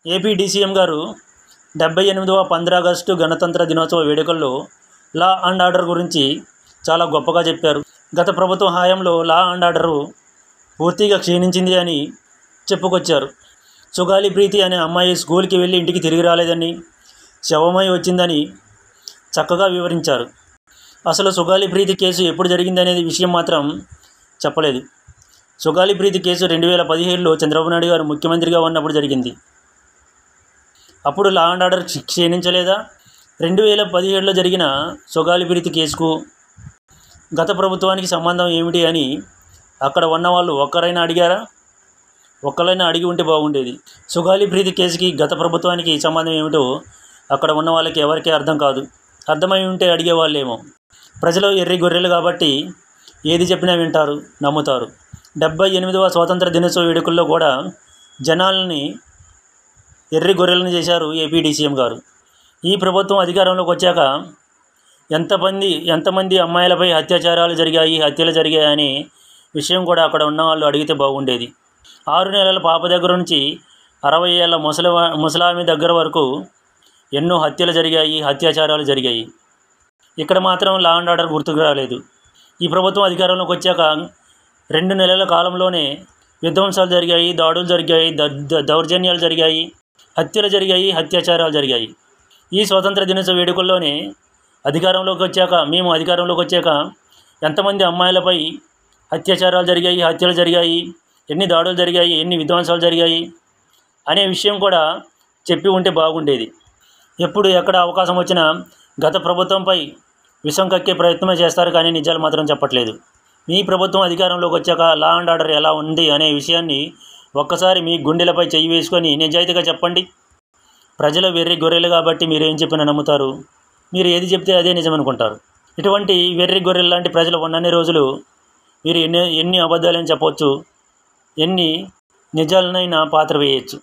AP DCM గారు 78వ 15 August గణతంత్ర దినోత్సవ వేడుకల్లో లా అండ్ ఆర్డర్ గురించి చాలా గొప్పగా చెప్పారు. గత ప్రభుత్వ హయాంలో లా అండ్ ఆర్డరు పూర్తిగా క్షీణించింది అని చెప్పుకొచ్చారు. సుగాలి ప్రీతి అనే అమ్మాయి స్కూల్కి వెళ్ళి ఇంటికి తిరిగి రాలేదని, శవమై వచ్చిందని చక్కగా వివరించారు. అసలు సుగాలి ప్రీతి కేసు ఎప్పుడు జరిగిందనేది విషయం మాత్రం చెప్పలేదు. సుగాలి ప్రీతి కేసు 2017లో చంద్రబాబు నాయుడు గారు ముఖ్యమంత్రిగా ఉన్నప్పుడు జరిగింది. అప్పుడు లా అండ్ ఆర్డర్ క్షీణించలేదా? 2017లో జరిగిన సుగాలి ప్రీతి కేసుకు గత ప్రభుత్వానికి సంబంధం ఏమిటి అని అక్కడ ఉన్న వాళ్ళు ఒక్కరైనా అడిగారా? ఒక్కరైనా అడిగి ఉంటే బాగుండేది. సుగాలి ప్రీతి కేసుకి గత ప్రభుత్వానికి సంబంధం ఏమిటో అక్కడ ఉన్న వాళ్ళకి ఎవరికీ అర్థం కాదు. అర్థమై ఉంటే అడిగేవాళ్ళేమో. ప్రజలు ఎర్రి గొర్రెలు కాబట్టి ఏది చెప్పినా వింటారు, నమ్ముతారు. 78వ స్వాతంత్ర దినోత్సవ వేడుకల్లో కూడా జనాల్ని ఎర్రి గొర్రెలను చేశారు ఏపీ డీసీఎం గారు. ఈ ప్రభుత్వం అధికారంలోకి వచ్చాక ఎంతమంది అమ్మాయిలపై అత్యాచారాలు జరిగాయి, హత్యలు జరిగాయి అనే విషయం కూడా అక్కడ ఉన్న వాళ్ళు అడిగితే బాగుండేది. 6 నెలల పాప దగ్గర నుంచి 60 ఏళ్ల ముసలామి దగ్గర వరకు ఎన్నో హత్యలు జరిగాయి, అత్యాచారాలు జరిగాయి. ఇక్కడ మాత్రం లా అండ్ ఆర్డర్ గుర్తుకు రాలేదు. ఈ ప్రభుత్వం అధికారంలోకి వచ్చాక 2 నెలల కాలంలోనే విధ్వంసాలు జరిగాయి, దాడులు జరిగాయి, దౌర్జన్యాలు జరిగాయి, హత్యలు జరిగాయి, అత్యాచారాలు జరిగాయి. ఈ స్వాతంత్ర దినోత్సవ వేడుకల్లోనే మేము అధికారంలోకి వచ్చాక ఎంతమంది అమ్మాయిలపై అత్యాచారాలు జరిగాయి, హత్యలు జరిగాయి, ఎన్ని దాడులు జరిగాయి, ఎన్ని విధ్వంసాలు జరిగాయి అనే విషయం కూడా చెప్పి ఉంటే బాగుండేది. ఎప్పుడు ఎక్కడ అవకాశం వచ్చినా గత ప్రభుత్వంపై విషం కక్కే ప్రయత్నమే చేస్తారు, కానీ నిజాలు మాత్రం చెప్పట్లేదు. మీ ప్రభుత్వం అధికారంలోకి వచ్చాక లా అండ్ ఆర్డర్ ఎలా ఉంది అనే విషయాన్ని ఒక్కసారి మీ గుండెలపై చెయ్యి వేసుకొని నిజాయితీగా చెప్పండి. ప్రజలు వెర్రి గొర్రెలు కాబట్టి మీరు ఏం చెప్పినా నమ్ముతారు. మీరు ఏది చెప్తే అదే నిజం అనుకుంటారు. ఇటువంటి వెర్రి గొర్రెలు లాంటి ప్రజలు ఉన్నన్ని రోజులు మీరు ఎన్ని అబద్ధాలని చెప్పవచ్చు, ఎన్ని నిజాలనైనా పాత్ర వేయచ్చు.